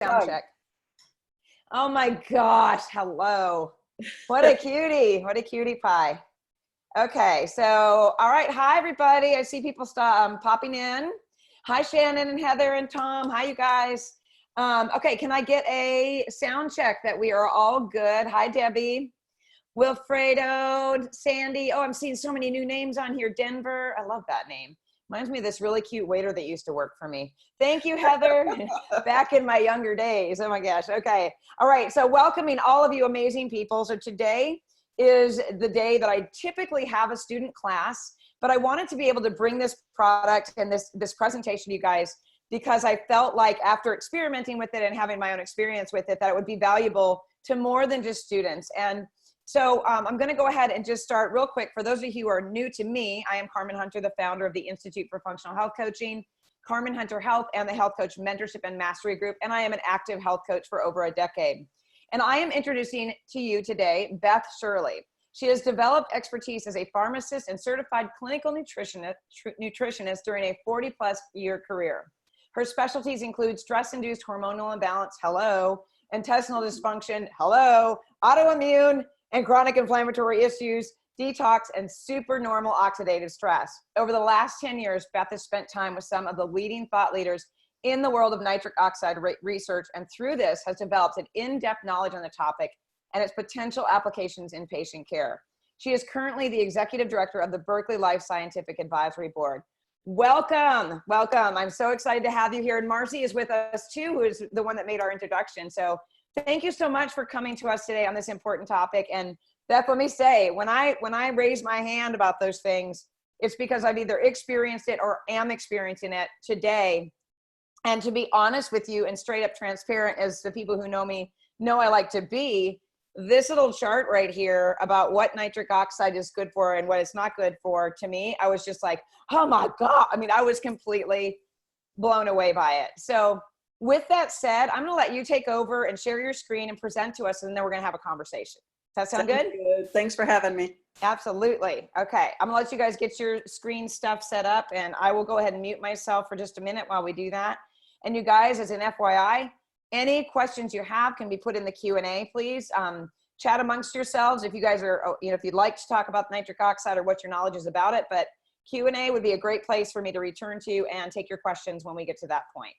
Sound check. Oh my gosh, hello. What a cutie. What a cutie pie. Okay, so, all right. Hi, everybody. I see people popping in. Hi, Shannon and Heather and Tom. Hi, you guys. Okay, can I get a sound check that we are all good? Hi, Debbie. Wilfredo, Sandy. Oh, I'm seeing so many new names on here. Denver. I love that name. Reminds me of this really cute waiter that used to work for me. Thank you, Heather. Back in my younger days. Oh my gosh. Okay. All right. So welcoming all of you amazing people. So today is the day that I typically have a student class, but I wanted to be able to bring this product and this presentation to you guys because I felt like after experimenting with it and having my own experience with it, that it would be valuable to more than just students. And so I'm going to go ahead and just start real quick. For those of you who are new to me, I am Carmen Hunter, the founder of the Institute for Functional Health Coaching, Carmen Hunter Health, and the Health Coach Mentorship and Mastery Group. And I am an active health coach for over a decade. And I am introducing to you today Beth Shirley. She has developed expertise as a pharmacist and certified clinical nutritionist during a 40-plus year career. Her specialties include stress-induced hormonal imbalance, hello, intestinal dysfunction, hello, autoimmune, and chronic inflammatory issues, detox, and supernormal oxidative stress. Over the last 10 years, Beth has spent time with some of the leading thought leaders in the world of nitric oxide research, and through this has developed an in-depth knowledge on the topic and its potential applications in patient care. She is currently the executive director of the Berkeley Life Scientific Advisory Board. Welcome, welcome. I'm so excited to have you here. And Marcy is with us too, who is the one that made our introduction. So thank you so much for coming to us today on this important topic. And Beth, let me say, when I raise my hand about those things, it's because I've either experienced it or am experiencing it today. And to be honest with you and straight up transparent, as the people who know me know I like to be, this little chart right here about what nitric oxide is good for and what it's not good for, to me, I was just like, oh my God. I mean, I was completely blown away by it. So with that said, I'm going to let you take over and share your screen and present to us, and then we're going to have a conversation. Does that sound good? Good. Thanks for having me. Absolutely. Okay. I'm going to let you guys get your screen stuff set up, and I will go ahead and mute myself for just a minute while we do that. And you guys, as an FYI, any questions you have can be put in the Q&A, please. Chat amongst yourselves if you guys are, if you'd like to talk about nitric oxide or what your knowledge is about it, but Q&A would be a great place for me to return to and take your questions when we get to that point.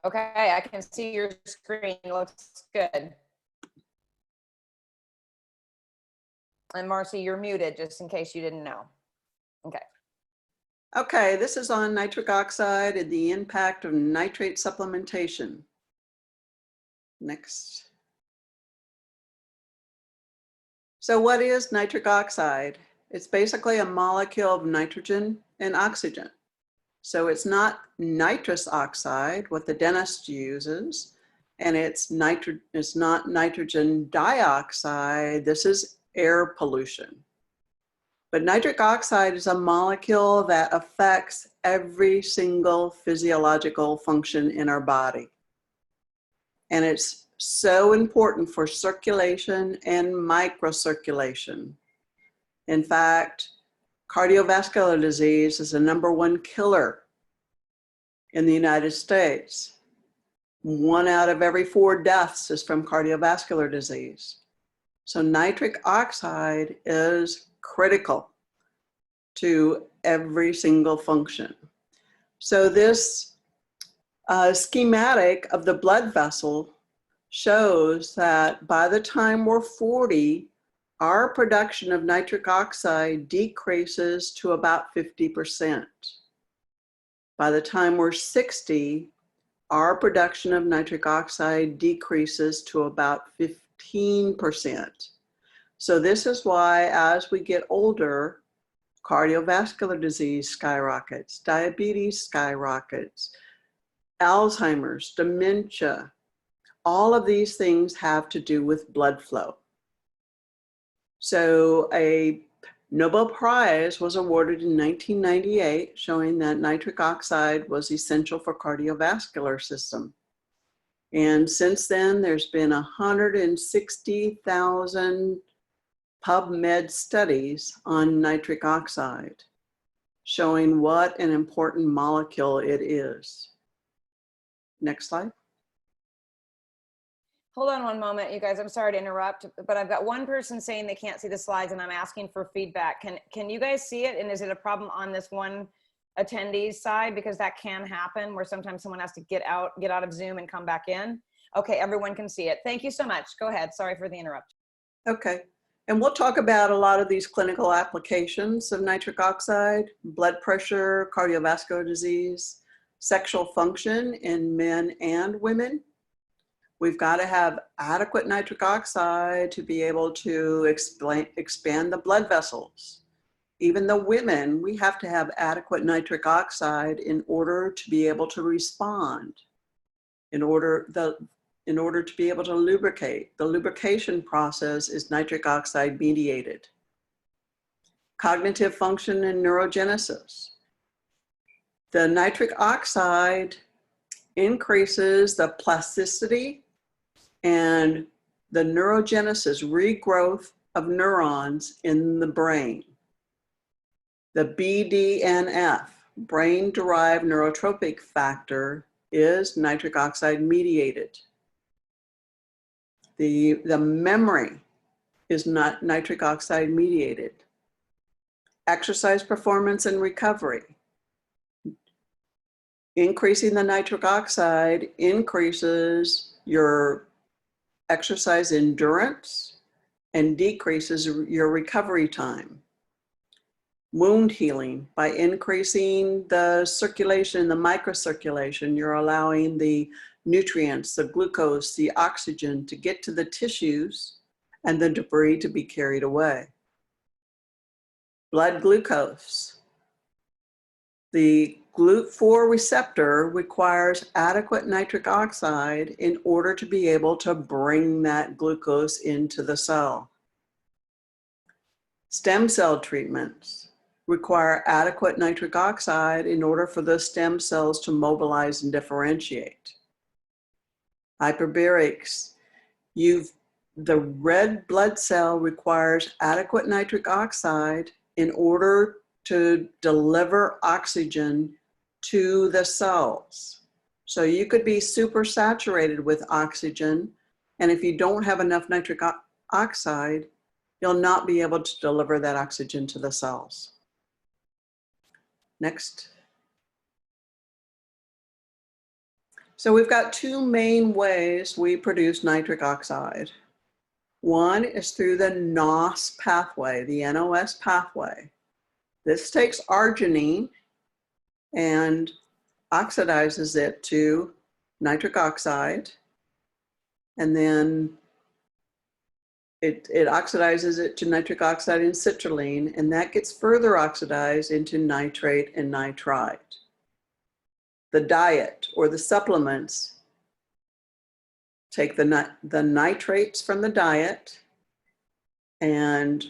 Okay, I can see your screen. Looks good. And Marcy, you're muted just in case you didn't know. Okay. Okay, this is on nitric oxide and the impact of nitrate supplementation. Next. So what is nitric oxide? It's basically a molecule of nitrogen and oxygen. So it's not nitrous oxide, what the dentist uses, and it's not nitrogen dioxide. This is air pollution. But nitric oxide is a molecule that affects every single physiological function in our body. And it's so important for circulation and microcirculation. In fact, cardiovascular disease is the #1 killer in the United States. 1 out of every 4 deaths is from cardiovascular disease. So nitric oxide is critical to every single function. So this schematic of the blood vessel shows that by the time we're 40, our production of nitric oxide decreases to about 50%. By the time we're 60, our production of nitric oxide decreases to about 15%. So this is why as we get older, cardiovascular disease skyrockets, diabetes skyrockets, Alzheimer's, dementia, all of these things have to do with blood flow. So a Nobel Prize was awarded in 1998 showing that nitric oxide was essential for cardiovascular system. And since then, there's been 160,000 PubMed studies on nitric oxide. showing what an important molecule it is. Next slide. Hold on one moment, you guys. I'm sorry to interrupt, but I've got one person saying they can't see the slides and I'm asking for feedback. Can you guys see it? And is it a problem on this one attendee's side? Because that can happen where sometimes someone has to get out of Zoom and come back in. Okay, everyone can see it. Thank you so much. Go ahead. Sorry for the interruption. Okay. And we'll talk about a lot of these clinical applications of nitric oxide: blood pressure, cardiovascular disease, sexual function in men and women. We've got to have adequate nitric oxide to be able to expand the blood vessels. Even the women, we have to have adequate nitric oxide in order to be able to respond, in order to be able to lubricate. The lubrication process is nitric oxide mediated. Cognitive function and neurogenesis. The nitric oxide increases the plasticity and the neurogenesis, regrowth of neurons in the brain. The BDNF, brain-derived neurotrophic factor, is nitric oxide mediated. The memory is not nitric oxide mediated. Exercise performance and recovery. Increasing the nitric oxide increases your exercise endurance and decreases your recovery time. Wound healing, by increasing the circulation, the microcirculation, you're allowing the nutrients, the glucose, the oxygen to get to the tissues and the debris to be carried away. Blood glucose. The GLUT4 receptor requires adequate nitric oxide in order to be able to bring that glucose into the cell. Stem cell treatments require adequate nitric oxide in order for the stem cells to mobilize and differentiate. Hyperbarics, the red blood cell requires adequate nitric oxide in order to deliver oxygen to the cells. So you could be super saturated with oxygen, and if you don't have enough nitric oxide, you'll not be able to deliver that oxygen to the cells. Next. So we've got two main ways we produce nitric oxide. One is through the NOS pathway, the NOS pathway. This takes arginine and oxidizes it to nitric oxide, and then it oxidizes it to nitric oxide and citrulline, and that gets further oxidized into nitrate and nitrite. The diet or the supplements take the nitrates from the diet and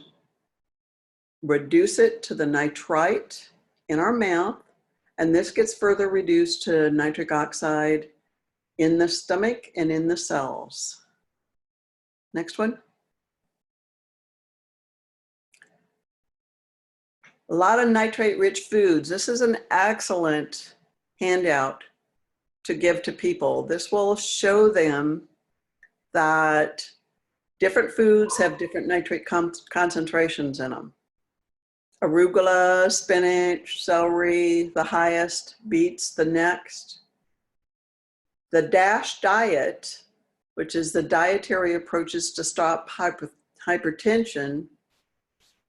reduce it to the nitrite in our mouth, and this gets further reduced to nitric oxide in the stomach and in the cells. Next one. A lot of nitrate-rich foods. This is an excellent handout to give to people. This will show them that different foods have different nitrate concentrations in them. Arugula, spinach, celery, the highest, beets, the next. The DASH diet, which is the dietary approaches to stop hypertension,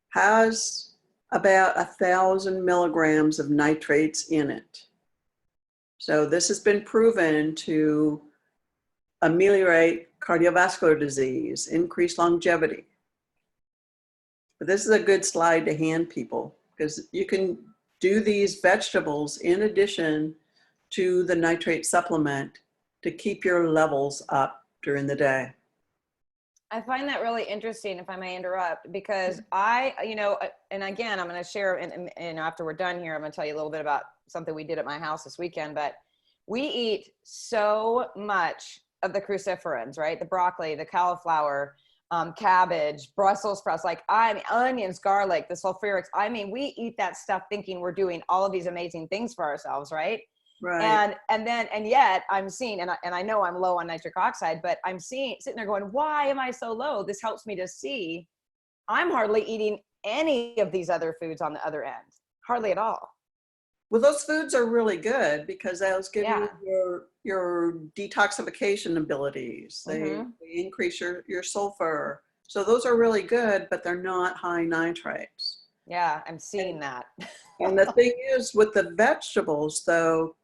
has about 1,000 milligrams of nitrates in it. So this has been proven to ameliorate cardiovascular disease, increase longevity. But this is a good slide to hand people because you can do these vegetables in addition to the nitrate supplement to keep your levels up during the day. I find that really interesting, if I may interrupt, because and again, I'm going to share, and after we're done here, I'm going to tell you a little bit about something we did at my house this weekend, but we eat so much of the cruciferins, right? The broccoli, the cauliflower, cabbage, Brussels sprouts, like onions, garlic, the sulfurics. I mean, we eat that stuff thinking we're doing all of these amazing things for ourselves, right? Right. And yet I'm seeing, and I know I'm low on nitric oxide, but I'm sitting there going, why am I so low? This helps me to see I'm hardly eating any of these other foods on the other end, hardly at all. Well, those foods are really good because those give Yeah. you your detoxification abilities. Mm-hmm. They increase your sulfur. So those are really good, but they're not high nitrates. Yeah, I'm seeing that. And the thing is with the vegetables though,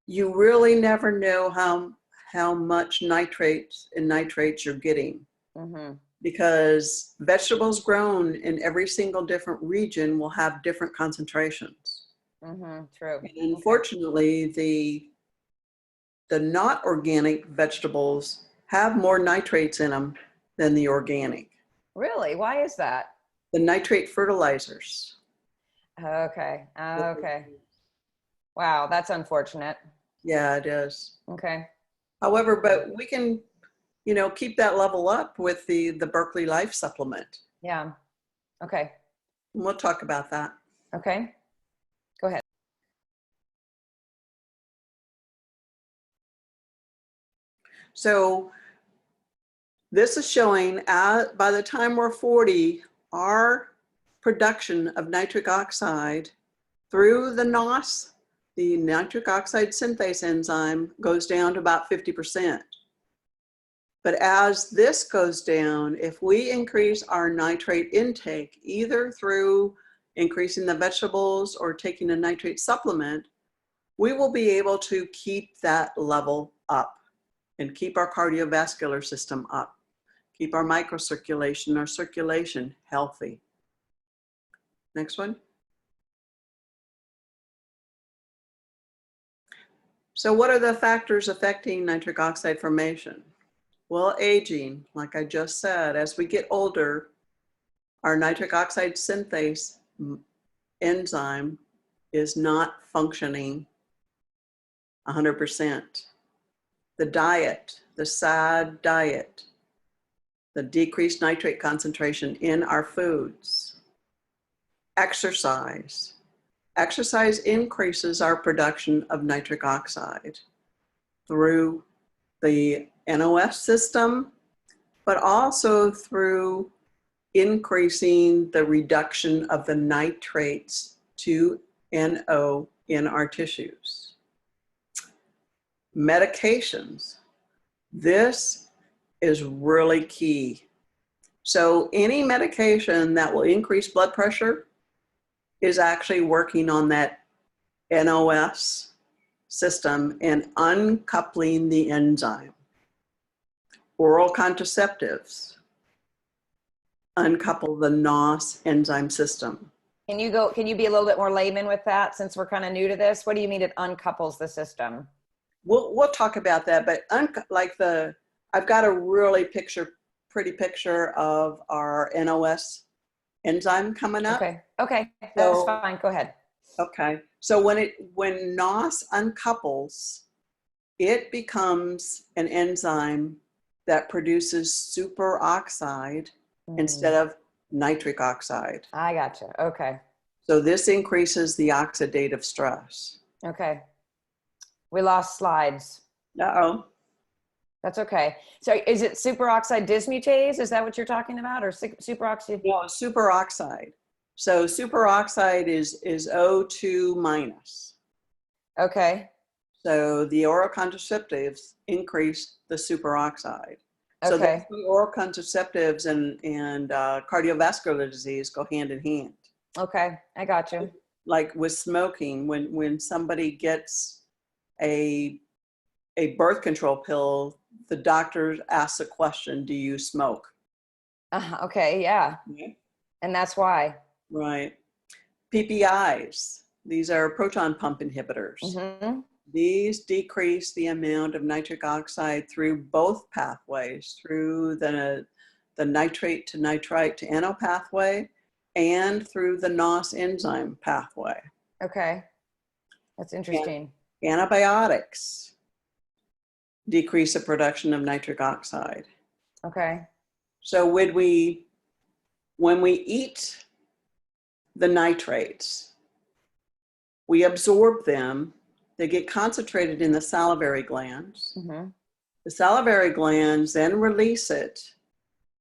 you really never know how much nitrates you're getting. Mm-hmm. Because vegetables grown in every single different region will have different concentrations. Mm-hmm. True. And unfortunately, the not organic vegetables have more nitrates in them than the organic. Really? Why is that? The nitrate fertilizers. Okay. Okay. Wow, that's unfortunate. Yeah, it is. Okay. However, but we can, keep that level up with the Berkeley Life supplement. Yeah. Okay. And we'll talk about that. Okay. Go ahead. So this is showing by the time we're 40, our production of nitric oxide through the NOS, the nitric oxide synthase enzyme, goes down to about 50%. But as this goes down, if we increase our nitrate intake, either through increasing the vegetables or taking a nitrate supplement, we will be able to keep that level up and keep our cardiovascular system up, keep our microcirculation, our circulation healthy. Next one. So what are the factors affecting nitric oxide formation? Well, aging, like I just said, as we get older, our nitric oxide synthase enzyme is not functioning 100%. The diet, the SAD diet, the decreased nitrate concentration in our foods, exercise. Exercise increases our production of nitric oxide through the NOS system, but also through increasing the reduction of the nitrates to NO in our tissues. Medications. This is really key. So any medication that will increase blood pressure is actually working on that NOS system and uncoupling the enzyme. Oral contraceptives uncouple the NOS enzyme system. Can you be a little bit more layman with that since we're kind of new to this? What do you mean it uncouples the system? We'll talk about that, but I've got a really pretty picture of our NOS enzyme coming up. Okay, that's fine. Go ahead. Okay, so when NOS uncouples, it becomes an enzyme that produces superoxide instead of nitric oxide. I gotcha. Okay. So this increases the oxidative stress. Okay. We lost slides. Uh-oh. That's okay. So is it superoxide dismutase? Is that what you're talking about? Or superoxide? No, superoxide. So superoxide is O2 minus. Okay. So the oral contraceptives increase the superoxide. So Okay. that's why oral contraceptives and cardiovascular disease go hand in hand. Okay, I got you. Like with smoking, when somebody gets a birth control pill, the doctor asks the question, do you smoke? Okay, yeah. Okay. And that's why. Right. PPIs, these are proton pump inhibitors. Mm-hmm. These decrease the amount of nitric oxide through both pathways, through the nitrate to nitrite to NO pathway and through the NOS enzyme pathway. Okay, that's interesting. And antibiotics decrease the production of nitric oxide. Okay. So when we eat the nitrates, we absorb them. They get concentrated in the salivary glands. Mm-hmm. The salivary glands then release it,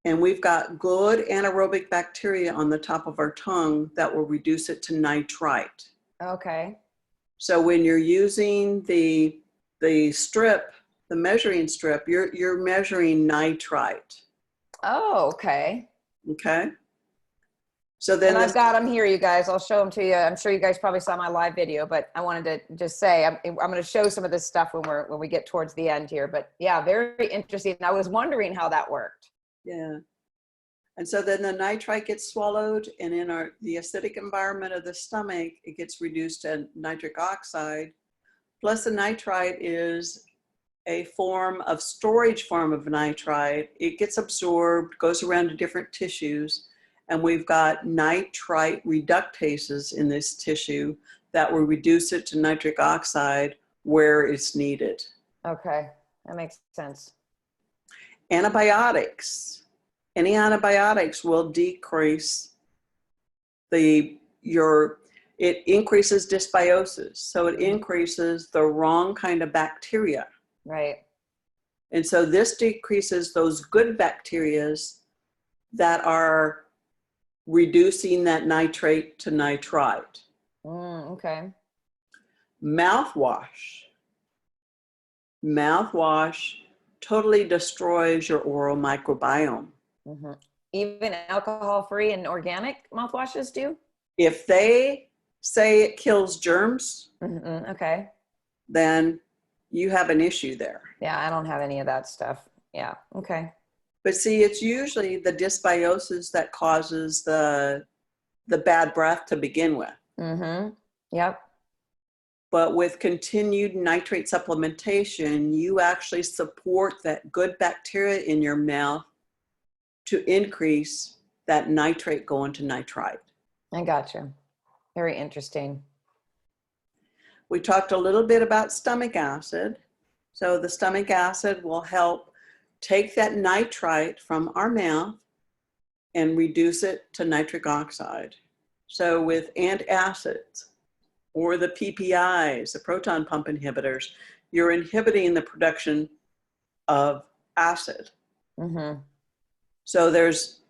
and we've got good anaerobic bacteria on the top of our tongue that will reduce it to nitrite. Okay. So when you're using the strip, the measuring strip, you're measuring nitrite. Oh, okay. Okay. So then And I've got them here, you guys. I'll show them to you. I'm sure you guys probably saw my live video, but I wanted to just say I'm going to show some of this stuff when we get towards the end here. But yeah, very interesting. I was wondering how that worked. yeah. And so then the nitrite gets swallowed, and in the acidic environment of the stomach, it gets reduced to nitric oxide. Plus the nitrite is a storage form of nitrite. It gets absorbed, goes around to different tissues, and we've got nitrite reductases in this tissue that will reduce it to nitric oxide where it's needed. Okay, that makes sense. Antibiotics. Any antibiotics will decrease it increases dysbiosis. So it increases the wrong kind of bacteria. Right. And so this decreases those good bacteria that are reducing that nitrate to nitrite. Okay. Mouthwash. Mouthwash totally destroys your oral microbiome. Mm-hmm. Even alcohol-free and organic mouthwashes do? If they say it kills germs, Mm-hmm. Okay. then you have an issue there. Yeah, I don't have any of that stuff. Yeah. Okay. But see, it's usually the dysbiosis that causes the bad breath to begin with. Mm-hmm. Yep. But with continued nitrate supplementation, you actually support that good bacteria in your mouth to increase that nitrate going to nitrite. I gotcha. Very interesting. We talked a little bit about stomach acid. So the stomach acid will help take that nitrite from our mouth and reduce it to nitric oxide. So with antacids or the PPIs, the proton pump inhibitors, you're inhibiting the production of acid. Mm-hmm. So there's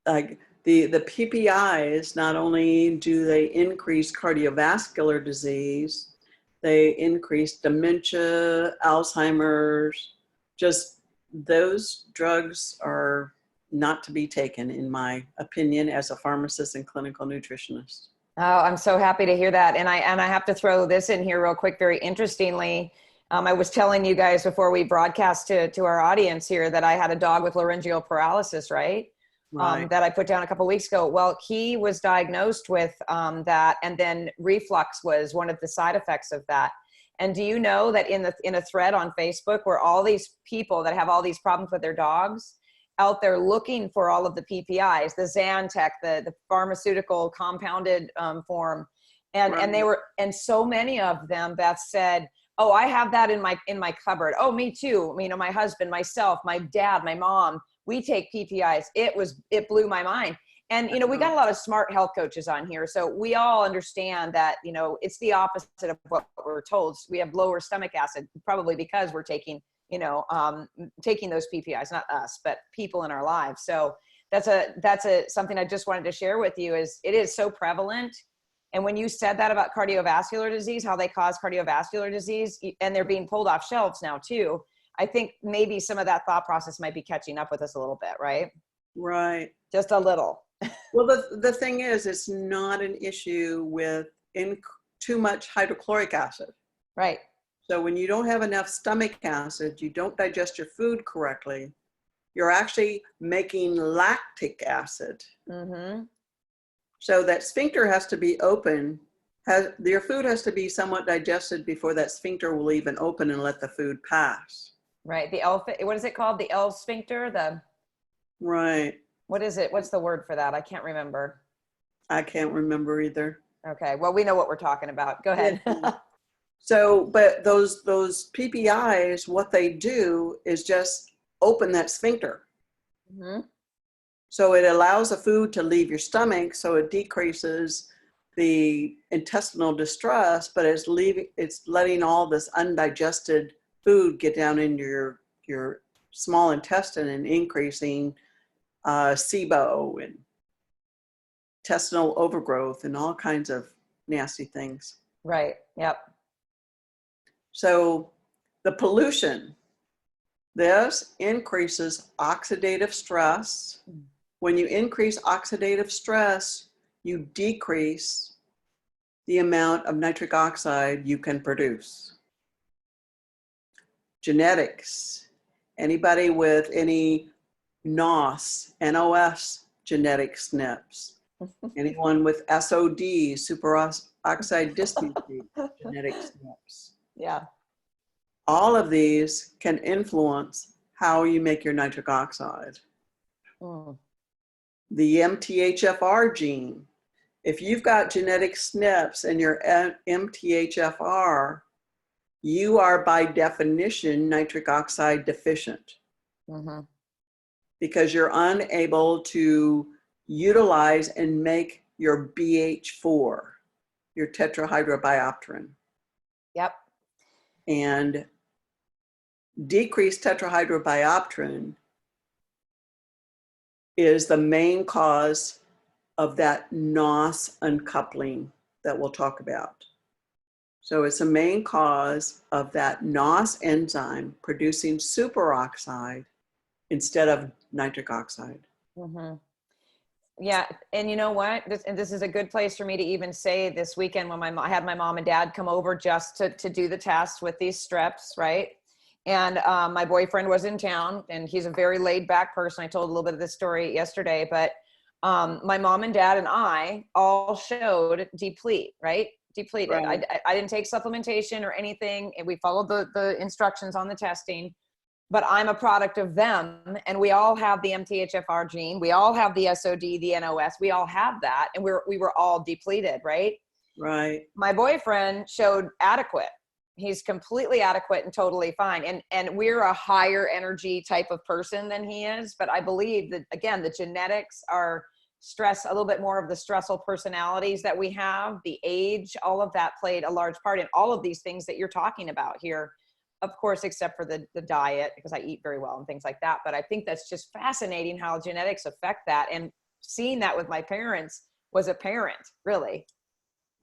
like the PPIs, not only do they increase cardiovascular disease, they increase dementia, Alzheimer's. Just those drugs are not to be taken, in my opinion, as a pharmacist and clinical nutritionist. Oh, I'm so happy to hear that. And I have to throw this in here real quick. Very interestingly, I was telling you guys before we broadcast to our audience here that I had a dog with laryngeal paralysis, right? Right. That I put down a couple of weeks ago. Well, he was diagnosed with that, and then reflux was one of the side effects of that. And do you know that in a thread on Facebook where all these people that have all these problems with their dogs out there looking for all of the PPIs, the Zantac, the pharmaceutical compounded form, and Right. and so many of them, Beth said, "Oh, I have that in my cupboard. Oh, me too. You know, my husband, myself, my dad, my mom, we take PPIs." It blew my mind. And, you know, we got a lot of smart health coaches on here. So we all understand that, you know, it's the opposite of what we're told. We have lower stomach acid, probably because we're taking, you know, taking those PPIs, not us, but people in our lives. So that's something I just wanted to share with you. Is it is so prevalent. And when you said that about cardiovascular disease, how they cause cardiovascular disease, and they're being pulled off shelves now too, I think maybe some of that thought process might be catching up with us a little bit, right? Right. Just a little. Well, the thing is, it's not an issue with too much hydrochloric acid. Right. So when you don't have enough stomach acid, you don't digest your food correctly, you're actually making lactic acid. Mm-hmm. So that sphincter has to be open. Your food has to be somewhat digested before that sphincter will even open and let the food pass. Right. What is it called? The L sphincter? Right. What is it? What's the word for that? I can't remember. I can't remember either. Okay. Well, we know what we're talking about. Go ahead. So, but those PPIs, what they do is just open that sphincter. Mm-hmm. So it allows the food to leave your stomach, so it decreases the intestinal distress, but it's letting all this undigested food get down into your small intestine and increasing SIBO and intestinal overgrowth and all kinds of nasty things. Right. Yep. So the pollution, this increases oxidative stress. When you increase oxidative stress, you decrease the amount of nitric oxide you can produce. Genetics, anybody with any NOS genetic SNPs, anyone with SOD, superoxide dismutase genetic SNPs. Yeah. All of these can influence how you make your nitric oxide. Mm. The MTHFR gene, if you've got genetic SNPs and your MTHFR, you are by definition nitric oxide deficient. Mm-hmm. Because you're unable to utilize and make your BH4, your tetrahydrobiopterin. Yep. And decreased tetrahydrobiopterin is the main cause of that NOS uncoupling that we'll talk about. So it's a main cause of that NOS enzyme producing superoxide instead of nitric oxide. Mm-hmm. Yeah. And you know what? This is a good place for me to even say this weekend when I had my mom and dad come over just to do the test with these strips, right? And my boyfriend was in town, and he's a very laid back person. I told a little bit of this story yesterday, but my mom and dad and I all showed deplete, right? Depleted. Right. I didn't take supplementation or anything, and we followed the instructions on the testing. But I'm a product of them, and we all have the MTHFR gene. We all have the SOD, the NOS. We all have that, and we were all depleted, right? Right. My boyfriend showed adequate. He's completely adequate and totally fine. And we're a higher energy type of person than he is. But I believe that, again, the genetics are stress, a little bit more of the stressful personalities that we have, the age, all of that played a large part in all of these things that you're talking about here. Of course, except for the diet, because I eat very well and things like that. But I think that's just fascinating how genetics affect that. And seeing that with my parents was apparent, really.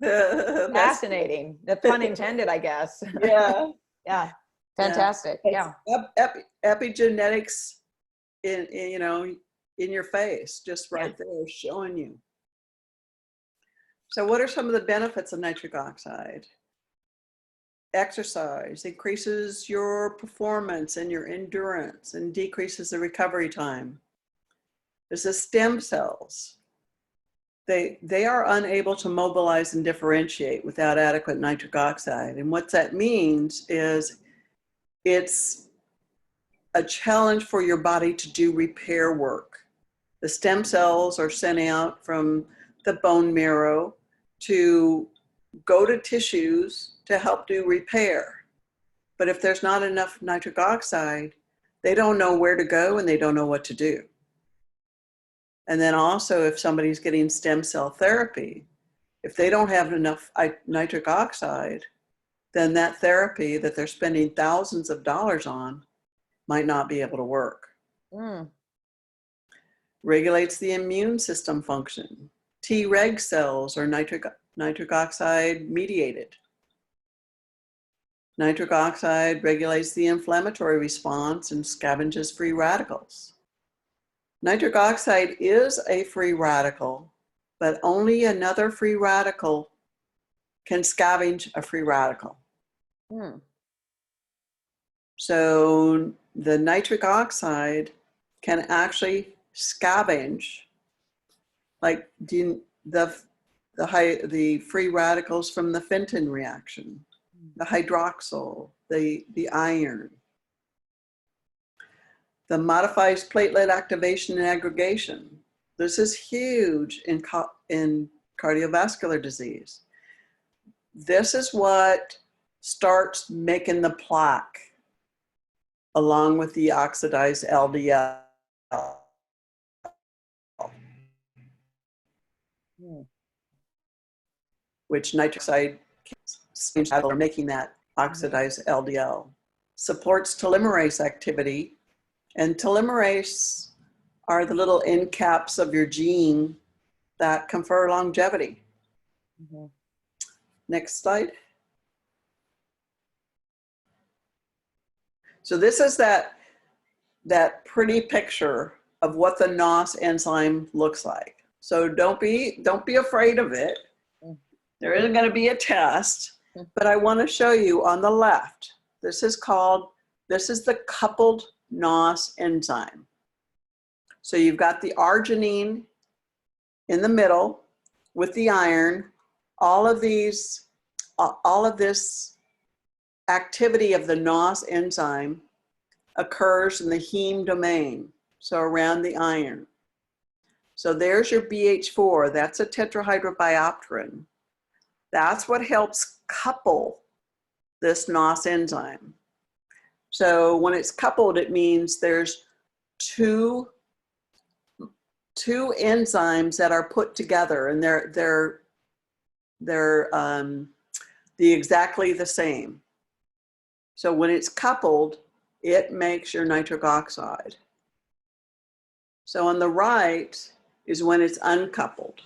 Fascinating. The pun intended, I guess. Yeah. Yeah. Fantastic. Yeah. Epigenetics in your face, just right there showing you. So what are some of the benefits of nitric oxide? Exercise increases your performance and your endurance and decreases the recovery time. There's the stem cells. They are unable to mobilize and differentiate without adequate nitric oxide. And what that means is it's a challenge for your body to do repair work. The stem cells are sent out from the bone marrow to go to tissues to help do repair. But if there's not enough nitric oxide, they don't know where to go and they don't know what to do. And then also if somebody's getting stem cell therapy, if they don't have enough nitric oxide, then that therapy that they're spending thousands of dollars on might not be able to work. Mm. Regulates the immune system function. Treg cells are nitric oxide mediated. Nitric oxide regulates the inflammatory response and scavenges free radicals. Nitric oxide is a free radical, but only another free radical can scavenge a free radical. Hmm. So the nitric oxide can actually scavenge, like the free radicals from the Fenton reaction, the hydroxyl, the iron. The modifies platelet activation and aggregation. This is huge in cardiovascular disease. This is what starts making the plaque. along with the oxidized LDL. Which nitric oxide are making that oxidized LDL. Supports telomerase activity, and telomerase are the little end caps of your gene that confer longevity. Next slide. So this is that pretty picture of what the NOS enzyme looks like. So don't be afraid of it. There isn't going to be a test, but I want to show you on the left. This is the coupled NOS enzyme. So you've got the arginine in the middle with the iron. All of this activity of the NOS enzyme occurs in the heme domain, so around the iron. So there's your BH4, that's a tetrahydrobiopterin. That's what helps couple this NOS enzyme. So when it's coupled, it means there's two enzymes that are put together, and they're exactly the same. So when it's coupled, it makes your nitric oxide. So on the right is when it's uncoupled.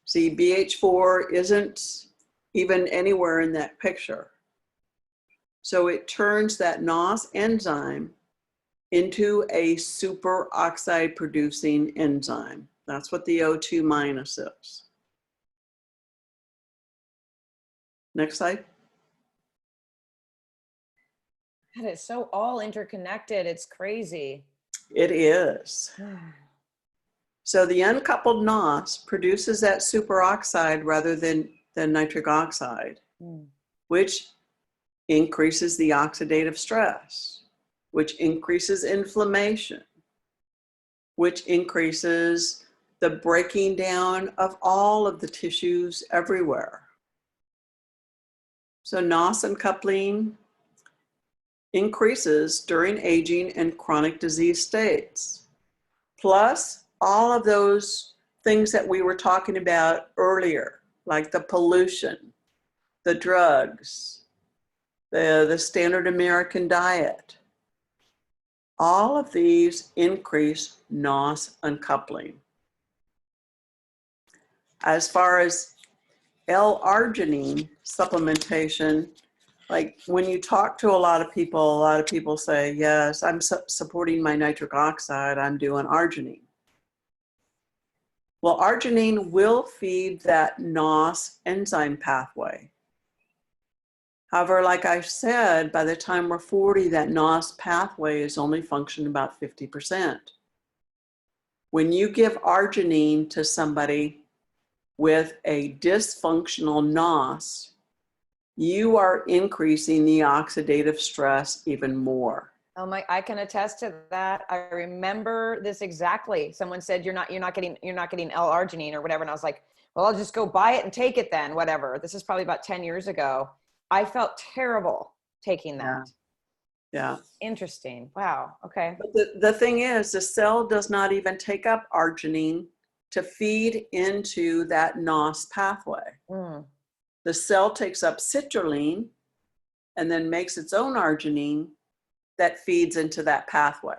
See, BH4 isn't even anywhere in that picture. So it turns that NOS enzyme into a superoxide producing enzyme. That's what the O2 minus is. Next slide. God, it's so all interconnected. It's crazy. It is. So the uncoupled NOS produces that superoxide rather than nitric oxide, which increases the oxidative stress, which increases inflammation, which increases the breaking down of all of the tissues everywhere. So NOS uncoupling increases during aging and chronic disease states. Plus, all of those things that we were talking about earlier, like the pollution, the drugs, the standard American diet, all of these increase NOS uncoupling. As far as L-arginine supplementation, like when you talk to a lot of people say, yes, I'm supporting my nitric oxide, I'm doing arginine. Well, arginine will feed that NOS enzyme pathway. However, like I said, by the time we're 40, that NOS pathway is only functioning about 50%. When you give arginine to somebody with a dysfunctional NOS, you are increasing the oxidative stress even more. Oh my, I can attest to that. I remember this exactly. Someone said, you're not getting L-arginine or whatever. And I was like, well, I'll just go buy it and take it then, whatever. This is probably about 10 years ago. I felt terrible taking that. Yeah. Interesting. Wow. Okay. But the thing is, the cell does not even take up arginine to feed into that NOS pathway. The cell takes up citrulline and then makes its own arginine that feeds into that pathway.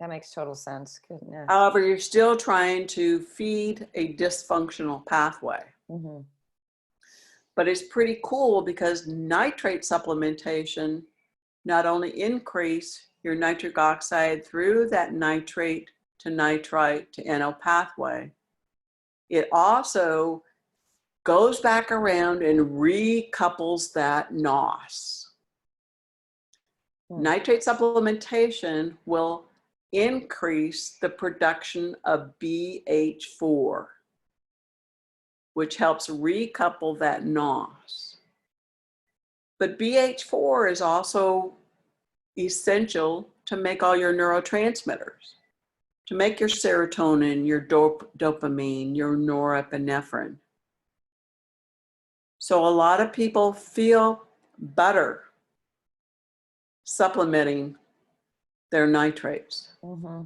That makes total sense. Goodness. However, you're still trying to feed a dysfunctional pathway. But it's pretty cool because nitrate supplementation not only increase your nitric oxide through that nitrate to nitrite to NO pathway, it also goes back around and recouples that NOS. Nitrate supplementation will increase the production of BH4, which helps recouple that NOS. But BH4 is also essential to make all your neurotransmitters, to make your serotonin, your dopamine, your norepinephrine. So a lot of people feel better supplementing their nitrates. Mm-hmm.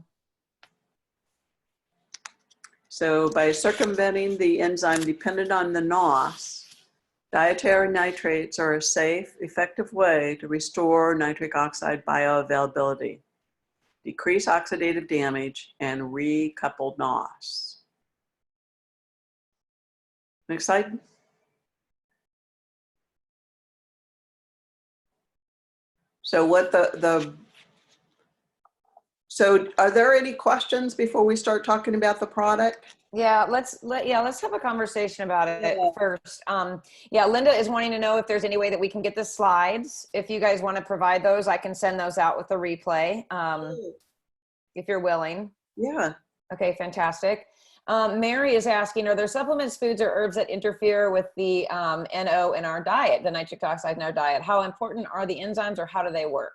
So by circumventing the enzyme dependent on the NOS, dietary nitrates are a safe, effective way to restore nitric oxide bioavailability, decrease oxidative damage, and recouple NOS. Next slide. So so are there any questions before we start talking about the product? Yeah, let's have a conversation about it first. Yeah, Linda is wanting to know if there's any way that we can get the slides. If you guys want to provide those, I can send those out with the replay, if you're willing. Yeah. Okay, fantastic. Mary is asking, are there supplements, foods, or herbs that interfere with the NO in our diet, the nitric oxide in our diet? How important are the enzymes, or how do they work?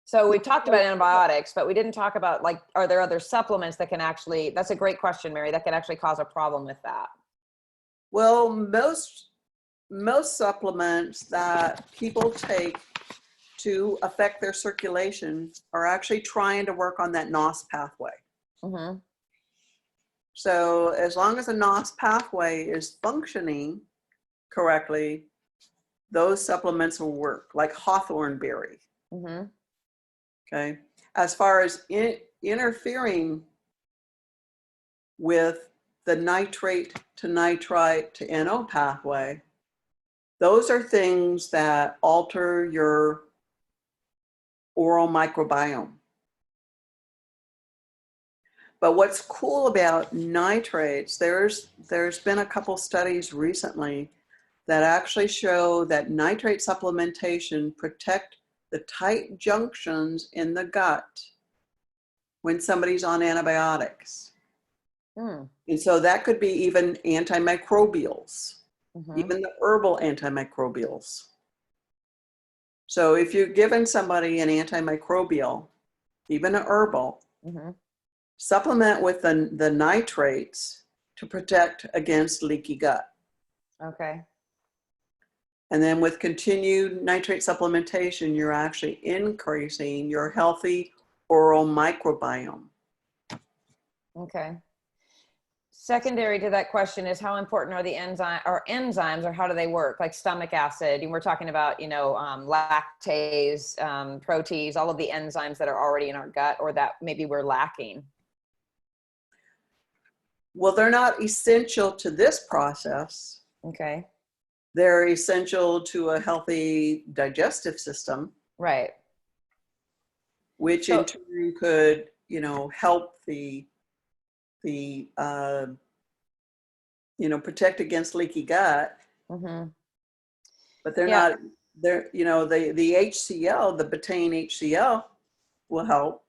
So we talked about antibiotics, but we didn't talk about, like, are there other supplements that can actually, that's a great question, Mary, that can actually cause a problem with that? Well, most supplements that people take to affect their circulation are actually trying to work on that NOS pathway. Mm-hmm. So as long as the NOS pathway is functioning correctly, those supplements will work, like hawthorn berry. Mm-hmm. Okay. As far as interfering with the nitrate to nitrite to NO pathway, those are things that alter your oral microbiome. But what's cool about nitrates, there's been a couple studies recently that actually show that nitrate supplementation protect the tight junctions in the gut when somebody's on antibiotics. And so that could be even antimicrobials, even the herbal antimicrobials. So if you're giving somebody an antimicrobial, even an herbal, supplement with the nitrates to protect against leaky gut. Okay. And then with continued nitrate supplementation, you're actually increasing your healthy oral microbiome. Okay. Secondary to that question is, how important are the enzymes, or how do they work? Like stomach acid, and we're talking about, lactase, protease, all of the enzymes that are already in our gut, or that maybe we're lacking. Well, they're not essential to this process. Okay. They're essential to a healthy digestive system. Right. Which in turn could, help protect against leaky gut. But they're not, the HCl, the betaine HCl will help.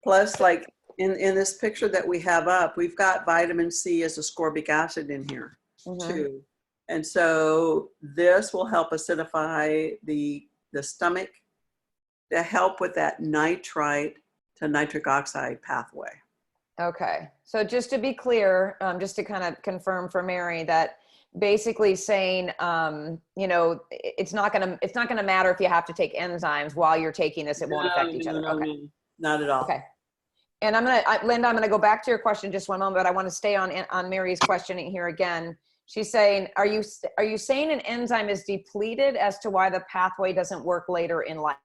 Plus, like in this picture that we have up, we've got vitamin C as ascorbic acid in here too. And so this will help acidify the stomach to help with that nitrite to nitric oxide pathway. Okay. So just to be clear, just to kind of confirm for Mary, that basically saying, it's not going to matter if you have to take enzymes while you're taking this, it won't affect each other. Okay. No, not at all. Okay. And Linda, I'm going to go back to your question just one moment, but I want to stay on Mary's questioning here again. She's saying, are you saying an enzyme is depleted as to why the pathway doesn't work later in life?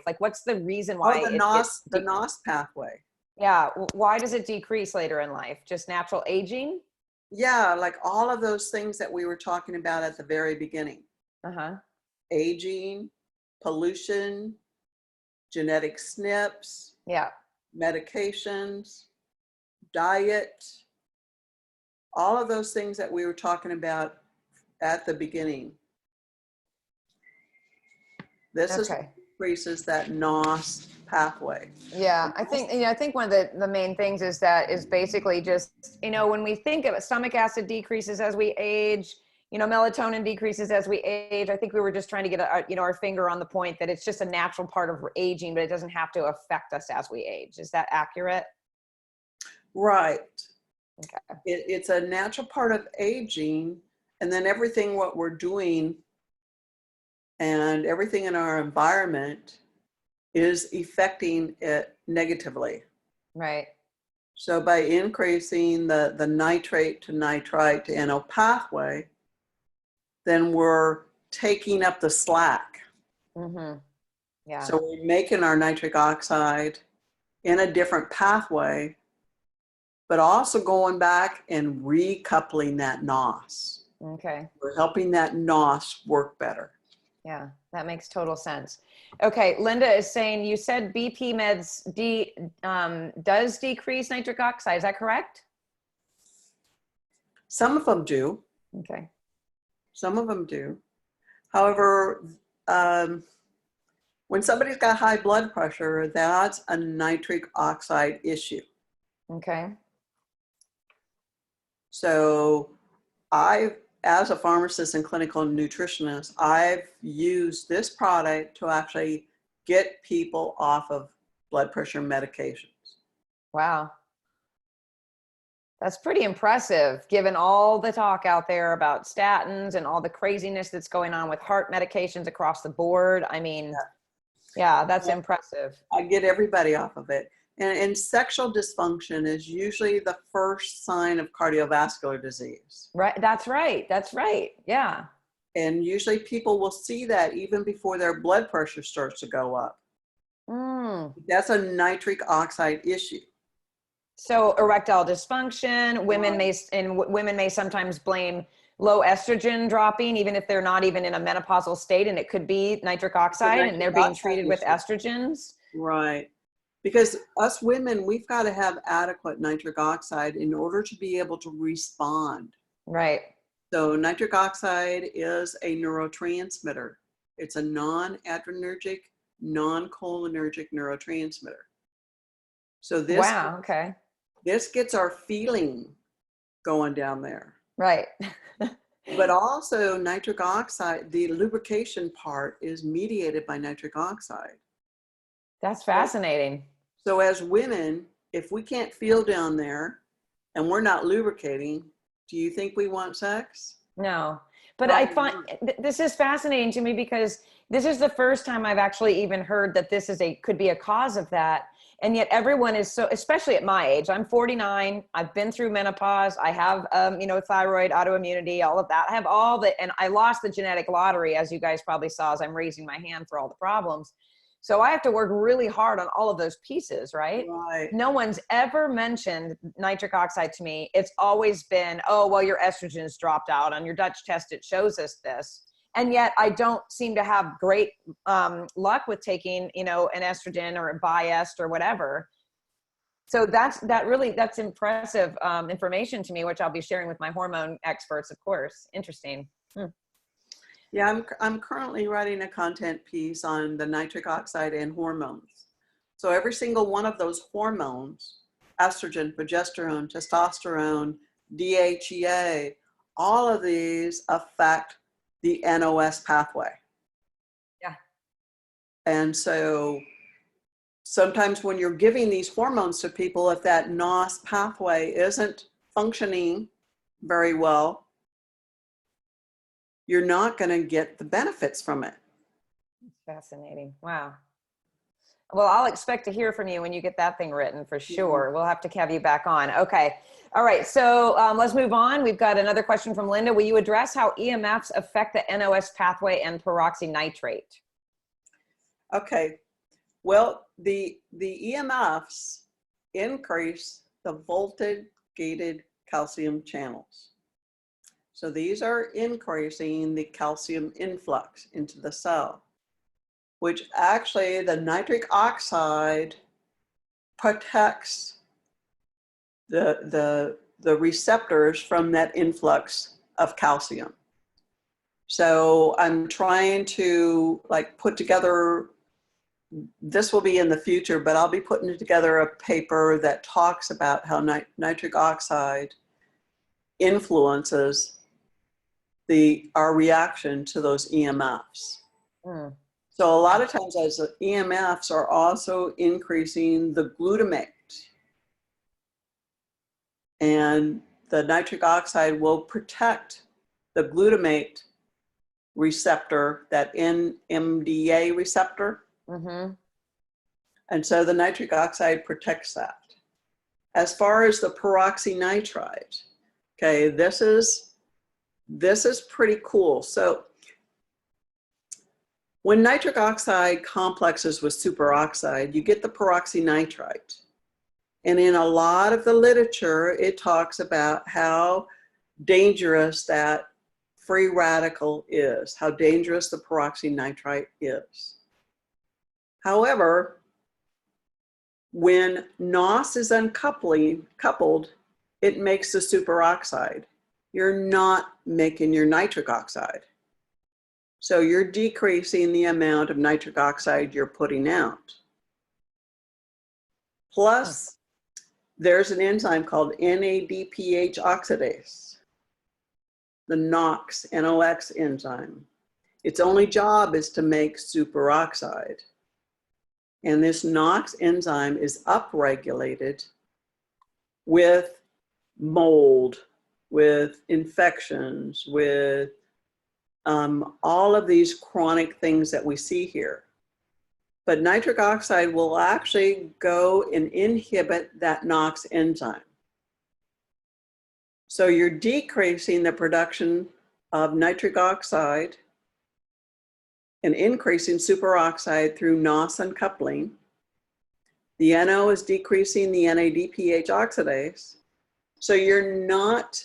Like, what's the reason why? The NOS pathway. Yeah. Why does it decrease later in life? Just natural aging? Yeah. Like all of those things that we were talking about at the very beginning. Aging, pollution, genetic SNPs. Yeah. Medications, diet, all of those things that we were talking about at the beginning. This is what increases that NOS pathway. Yeah, I think one of the main things is basically just, when we think of it, stomach acid decreases as we age, melatonin decreases as we age. I think we were just trying to get our finger on the point that it's just a natural part of aging, but it doesn't have to affect us as we age. Is that accurate? Right. Okay. It's a natural part of aging, and then everything what we're doing and everything in our environment is affecting it negatively. Right. So by increasing the nitrate to nitrite to NO pathway, then we're taking up the slack. Mm-hmm. Yeah. So we're making our nitric oxide in a different pathway, but also going back and recoupling that NOS. Okay. We're helping that NOS work better. Yeah, that makes total sense. Okay, Linda is saying you said BP meds does decrease nitric oxide. Is that correct? Some of them do. Okay. Some of them do. However, when somebody's got high blood pressure, that's a nitric oxide issue. Okay. So as a pharmacist and clinical nutritionist, I've used this product to actually get people off of blood pressure medications. Wow. That's pretty impressive, given all the talk out there about statins and all the craziness that's going on with heart medications across the board. I mean, yeah, that's impressive. I get everybody off of it. And sexual dysfunction is usually the first sign of cardiovascular disease. Right. That's right. That's right. Yeah. And usually people will see that even before their blood pressure starts to go up. Mm. That's a nitric oxide issue. So erectile dysfunction, women may sometimes blame low estrogen dropping, even if they're not even in a menopausal state, and it could be nitric oxide, and they're being treated with estrogens. Right. Because us women, we've got to have adequate nitric oxide in order to be able to respond. Right. So nitric oxide is a neurotransmitter. It's a non-adrenergic, non-cholinergic neurotransmitter. So this, wow. Okay. This gets our feeling going down there. Right. But also nitric oxide, the lubrication part is mediated by nitric oxide. That's fascinating. So as women, if we can't feel down there and we're not lubricating, do you think we want sex? No, but I find this is fascinating to me because this is the first time I've actually even heard that this is could be a cause of that. And yet everyone is so, especially at my age, I'm 49. I've been through menopause. I have, thyroid, autoimmunity, all of that. I have all the, and I lost the genetic lottery, as you guys probably saw, as I'm raising my hand for all the problems. So I have to work really hard on all of those pieces, right? Right. No one's ever mentioned nitric oxide to me. It's always been, oh, well, your estrogen's dropped out. On your Dutch test, it shows us this. And yet I don't seem to have great luck with taking, an estrogen or a biased or whatever. So that's impressive information to me, which I'll be sharing with my hormone experts, of course. Interesting. Yeah, I'm currently writing a content piece on the nitric oxide and hormones. So every single one of those hormones, estrogen, progesterone, testosterone, DHEA, all of these affect the NOS pathway. Yeah. And so sometimes when you're giving these hormones to people, if that NOS pathway isn't functioning very well, you're not going to get the benefits from it. Fascinating. Wow. Well, I'll expect to hear from you when you get that thing written for sure. Yeah. We'll have to have you back on. Okay. All right. So let's move on. We've got another question from Linda. Will you address how EMFs affect the NOS pathway and peroxynitrate? Okay. Well, the EMFs increase the voltage gated calcium channels. So these are increasing the calcium influx into the cell, which actually the nitric oxide protects the receptors from that influx of calcium. So I'm trying to put together, this will be in the future, but I'll be putting together a paper that talks about how nitric oxide influences our reaction to those EMFs. Mm. So a lot of times as the EMFs are also increasing the glutamate, and the nitric oxide will protect the glutamate receptor, that NMDA receptor. Mm-hmm. And so the nitric oxide protects that. As far as the peroxynitrite, okay, this is pretty cool. So when nitric oxide complexes with superoxide, you get the peroxynitrite. And in a lot of the literature, it talks about how dangerous that free radical is, how dangerous the peroxynitrite is. However, when NOS is coupled, it makes the superoxide. You're not making your nitric oxide. So you're decreasing the amount of nitric oxide you're putting out. Plus, there's an enzyme called NADPH oxidase, the NOx enzyme. Its only job is to make superoxide. And this NOx enzyme is upregulated with mold, with infections, with all of these chronic things that we see here. But nitric oxide will actually go and inhibit that NOx enzyme. So you're decreasing the production of nitric oxide and increasing superoxide through NOS uncoupling. The NO is decreasing the NADPH oxidase. So you're not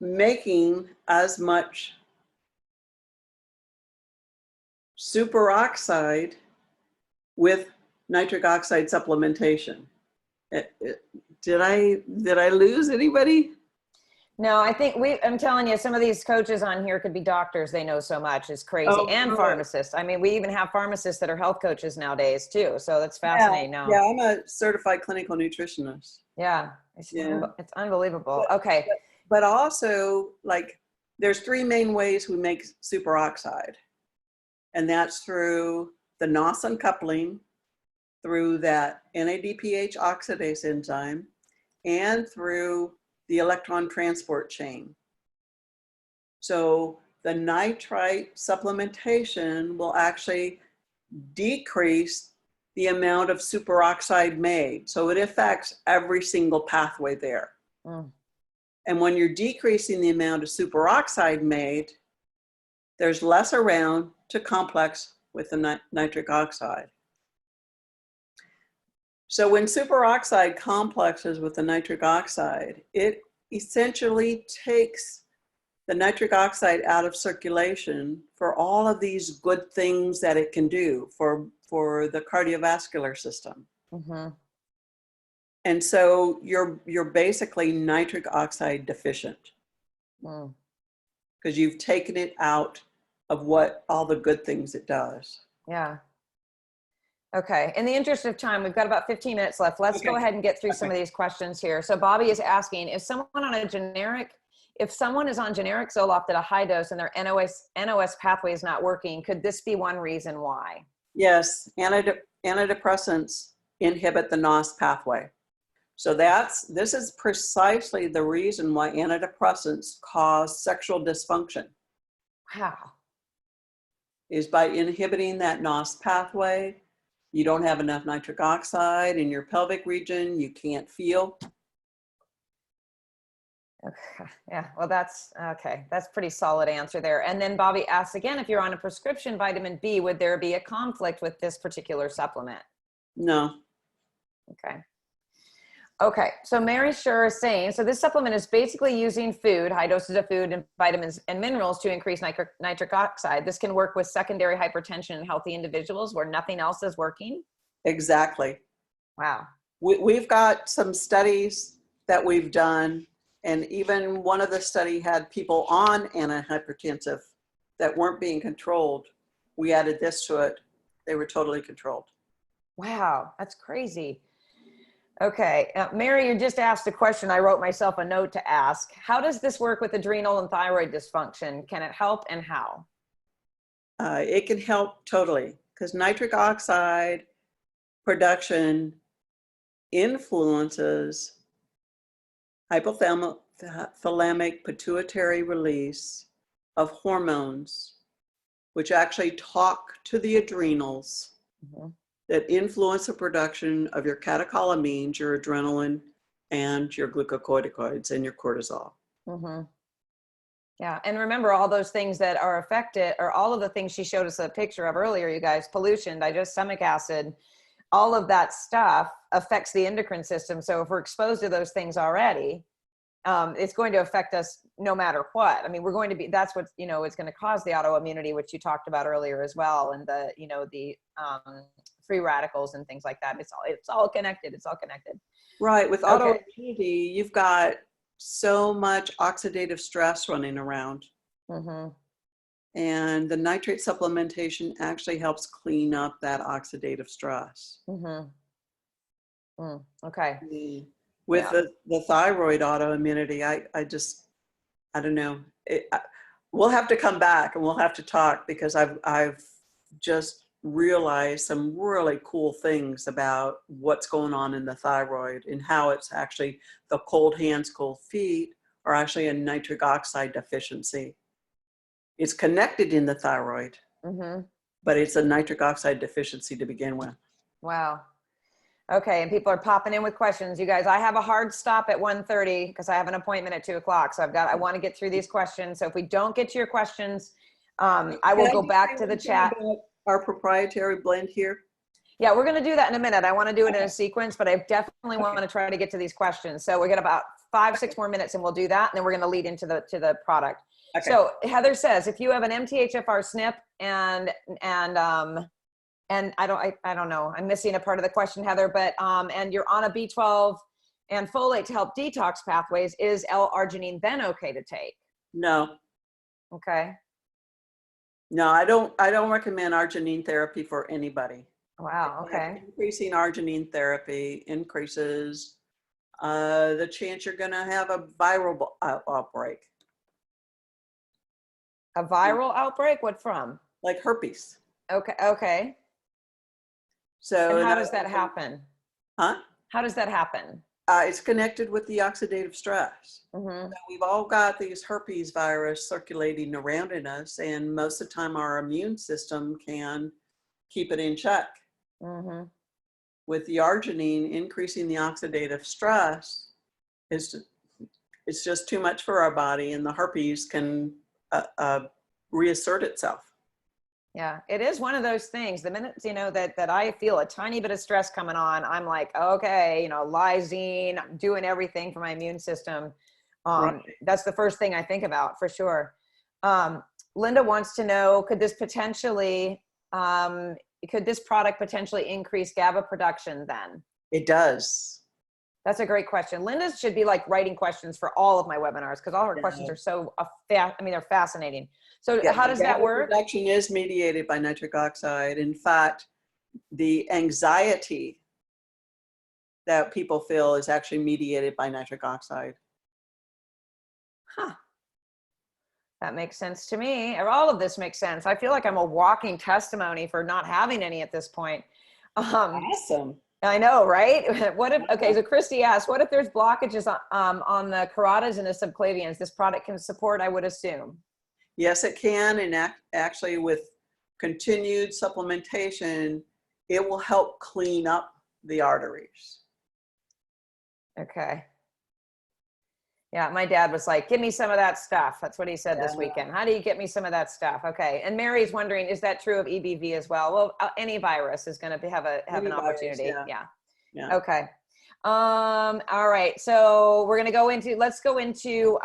making as much superoxide with nitric oxide supplementation. Did I lose anybody? No, I think I'm telling you, some of these coaches on here could be doctors. They know so much. It's crazy. Oh, and good. Pharmacists. I mean, we even have pharmacists that are health coaches nowadays too. So that's fascinating. Yeah, No. yeah, I'm a certified clinical nutritionist. Yeah. It's unbelievable. But, okay. But also, like, there's three main ways we make superoxide. And that's through the NOS uncoupling, through that NADPH oxidase enzyme, and through the electron transport chain. So the nitrite supplementation will actually decrease the amount of superoxide made. So it affects every single pathway there. Mm. And when you're decreasing the amount of superoxide made, there's less around to complex with the nitric oxide. So when superoxide complexes with the nitric oxide, it essentially takes the nitric oxide out of circulation for all of these good things that it can do for the cardiovascular system. Mm-hmm. And so you're basically nitric oxide deficient because you've taken it out of what all the good things it does. Yeah. Okay. In the interest of time, we've got about 15 minutes left. Let's go ahead and get through some of these questions here. So Bobby is asking, if someone is on generic Zoloft at a high dose and their NOS pathway is not working, could this be one reason why? Yes, antidepressants inhibit the NOS pathway. So this is precisely the reason why antidepressants cause sexual dysfunction. Wow. Is by inhibiting that NOS pathway. You don't have enough nitric oxide in your pelvic region. You can't feel. Okay. Yeah. Well, that's okay. That's pretty solid answer there. And then Bobby asks again, if you're on a prescription vitamin B, would there be a conflict with this particular supplement? No. Okay. Okay. So Mary Sure is saying, so this supplement is basically using food, high doses of food and vitamins and minerals to increase nitric oxide. This can work with secondary hypertension in healthy individuals where nothing else is working. Exactly. Wow. We've got some studies that we've done, and even one of the study had people on antihypertensive that weren't being controlled. We added this to it. They were totally controlled. Wow. That's crazy. Okay. Mary, you just asked a question. I wrote myself a note to ask. How does this work with adrenal and thyroid dysfunction? Can it help, and how? It can help totally, because nitric oxide production influences hypothalamic pituitary release of hormones, which actually talk to the adrenals that influence the production of your catecholamines, your adrenaline, and your glucocorticoids and your cortisol. Yeah, and remember all those things that are affected, or all of the things she showed us a picture of earlier, you guys, pollution, stomach acid, all of that stuff affects the endocrine system. So if we're exposed to those things already, it's going to affect us no matter what. I mean, we're going to be, that's what, you know, it's going to cause the autoimmunity, which you talked about earlier as well. And the, you know, the free radicals and things like that. It's all connected. It's all connected. Right. With autoimmunity, you've got so much oxidative stress running around. And the nitrate supplementation actually helps clean up that oxidative stress. Okay. With the thyroid autoimmunity, I don't know. We'll have to come back and we'll have to talk, because I've just realized some really cool things about what's going on in the thyroid and how it's actually the cold hands, cold feet are actually a nitric oxide deficiency. It's connected in the thyroid, but it's a nitric oxide deficiency to begin with. Wow. Okay, and people are popping in with questions. You guys, I have a hard stop at 1:30 because I have an appointment at 2 o'clock. So I want to get through these questions. So if we don't get to your questions, I will go back to the chat. Our proprietary blend here? Yeah, we're going to do that in a minute. I want to do it in a sequence, but I definitely want to try to get to these questions. So we got about 5-6 more minutes and we'll do that. And then we're going to lead into the product. Okay. So Heather says, if you have an MTHFR SNP and I don't know, I'm missing a part of the question, Heather, but, and you're on a B12 and folate to help detox pathways, is L-arginine then okay to take? No. Okay. No, I don't recommend arginine therapy for anybody. Wow. Okay. Increasing arginine therapy increases the chance you're going to have a viral outbreak. A viral outbreak? What from? Like herpes. Okay. Okay. So and how does that happen? Huh? How does that happen? It's connected with the oxidative stress. So we've all got these herpes virus circulating around in us, and most of the time our immune system can keep it in check. With the arginine, increasing the oxidative stress it's just too much for our body, and the herpes can reassert itself. Yeah, it is one of those things. The minute, you know, that I feel a tiny bit of stress coming on, I'm like, okay, you know, lysine, I'm doing everything for my immune system. Right. That's the first thing I think about for sure. Linda wants to know, could this product potentially increase GABA production then? It does. That's a great question. Linda should be like writing questions for all of my webinars, because all her questions are so, they're fascinating. So how does that work? Production is mediated by nitric oxide. In fact, the anxiety that people feel is actually mediated by nitric oxide. Huh. That makes sense to me. All of this makes sense. I feel like I'm a walking testimony for not having any at this point. Awesome. I know, right? What if, okay, so Christy asked, what if there's blockages on the carotids and the subclavians? This product can support, I would assume. Yes, it can. And actually with continued supplementation, it will help clean up the arteries. Okay. Yeah, my dad was like, give me some of that stuff. That's what he said this weekend. How do you get me some of that stuff? Okay. And Mary's wondering, is that true of EBV as well? Well, any virus is going to have an opportunity. Yeah. Okay. All right. So we're going to go into, let's go into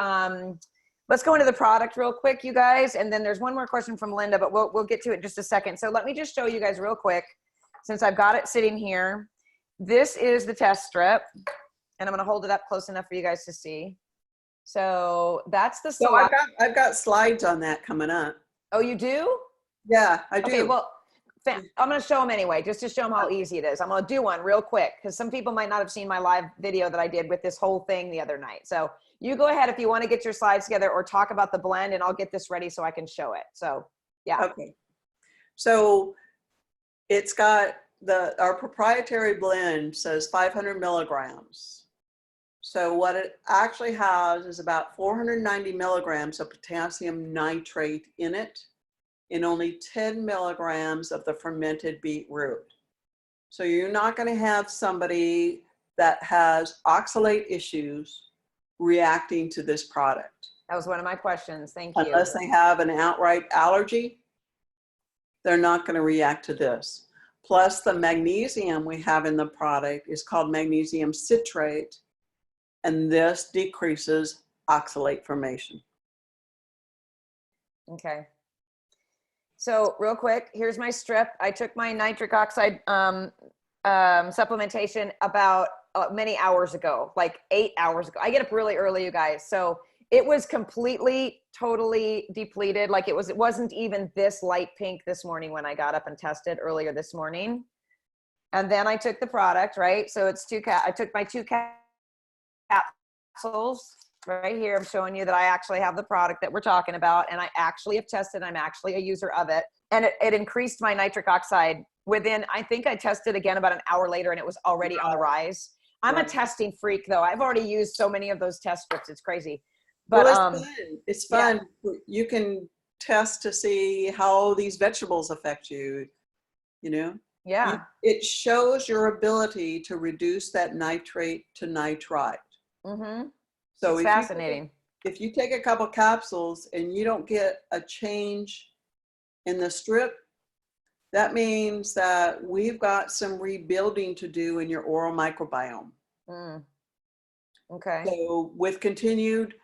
the product real quick, you guys. And then there's one more question from Linda, but we'll get to it in just a second. So let me just show you guys real quick, since I've got it sitting here. This is the test strip, and I'm going to hold it up close enough for you guys to see. So that's the slide. So I've got slides on that coming up. Oh, you do? Yeah, I do. Okay, well, I'm going to show them anyway, just to show them how easy it is. I'm going to do one real quick, because some people might not have seen my live video that I did with this whole thing the other night. So you go ahead if you want to get your slides together or talk about the blend, and I'll get this ready so I can show it. So, yeah. Okay. So it's got our proprietary blend says 500 milligrams. So what it actually has is about 490 milligrams of potassium nitrate in it, and only 10 milligrams of the fermented beetroot. So you're not going to have somebody that has oxalate issues reacting to this product. That was one of my questions. Thank you. Unless they have an outright allergy, they're not going to react to this. Plus the magnesium we have in the product is called magnesium citrate, and this decreases oxalate formation. Okay. So real quick, here's my strip. I took my nitric oxide supplementation about many hours ago, like 8 hours ago. I get up really early, you guys. So it was completely, totally depleted. Like it wasn't even this light pink this morning when I got up and tested earlier this morning. And then I took the product, right? So it's I took my 2 capsules right here. I'm showing you that I actually have the product that we're talking about, and I actually have tested. I'm actually a user of it. And it increased my nitric oxide within, I think I tested again about an hour later, and it was already on the rise. I'm a testing freak though. I've already used so many of those test strips. It's crazy. But well, it's fun. It's fun. Yeah. You can test to see how these vegetables affect you, you know? Yeah. It shows your ability to reduce that nitrate to nitrite. Mm-hmm. So it's fascinating. If you take a couple capsules and you don't get a change in the strip, that means that we've got some rebuilding to do in your oral microbiome. Mm. Okay. So with continued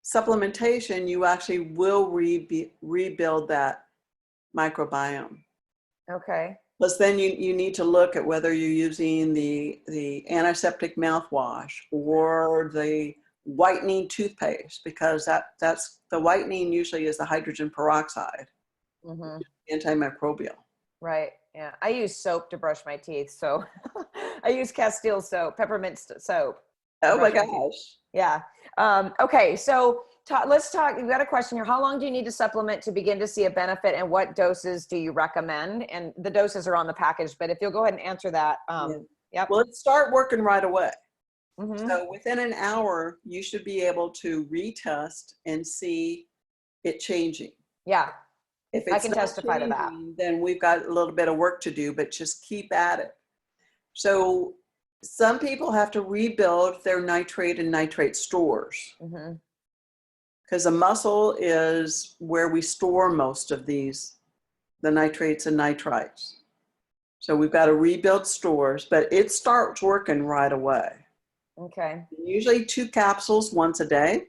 supplementation, you actually will rebuild that microbiome. Okay. Plus then you need to look at whether you're using the antiseptic mouthwash or the whitening toothpaste, because that's the whitening usually is the hydrogen peroxide, antimicrobial. Right. Yeah. I use soap to brush my teeth. So I use Castile soap, peppermint soap. Oh my gosh. Yeah. Okay. So let's talk. We've got a question here. How long do you need to supplement to begin to see a benefit, and what doses do you recommend? And the doses are on the package, but if you'll go ahead and answer that. Yep. Well, let's start working right away. Mm-hmm. So within an hour, you should be able to retest and see it changing. Yeah. If I can testify to that. Then we've got a little bit of work to do, but just keep at it. So some people have to rebuild their nitrate and nitrate stores. Mm-hmm. Because the muscle is where we store most of the nitrates and nitrites. So we've got to rebuild stores, but it starts working right away. Okay. Usually 2 capsules once a day.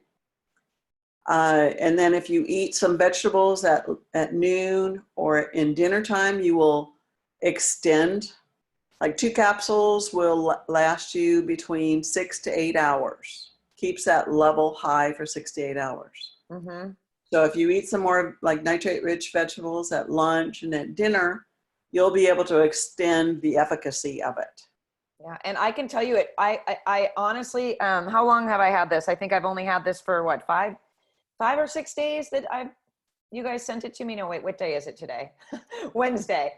And then if you eat some vegetables at noon or in dinner time, you will extend. Like 2 capsules will last you between 6 to 8 hours. Keeps that level high for 6 to 8 hours. Mm-hmm. So if you eat some more like nitrate-rich vegetables at lunch and at dinner, you'll be able to extend the efficacy of it. Yeah, and I can tell you it. I honestly, how long have I had this? I think I've only had this for what, 5 or 6 days that you guys sent it to me. No, wait, what day is it today? Wednesday.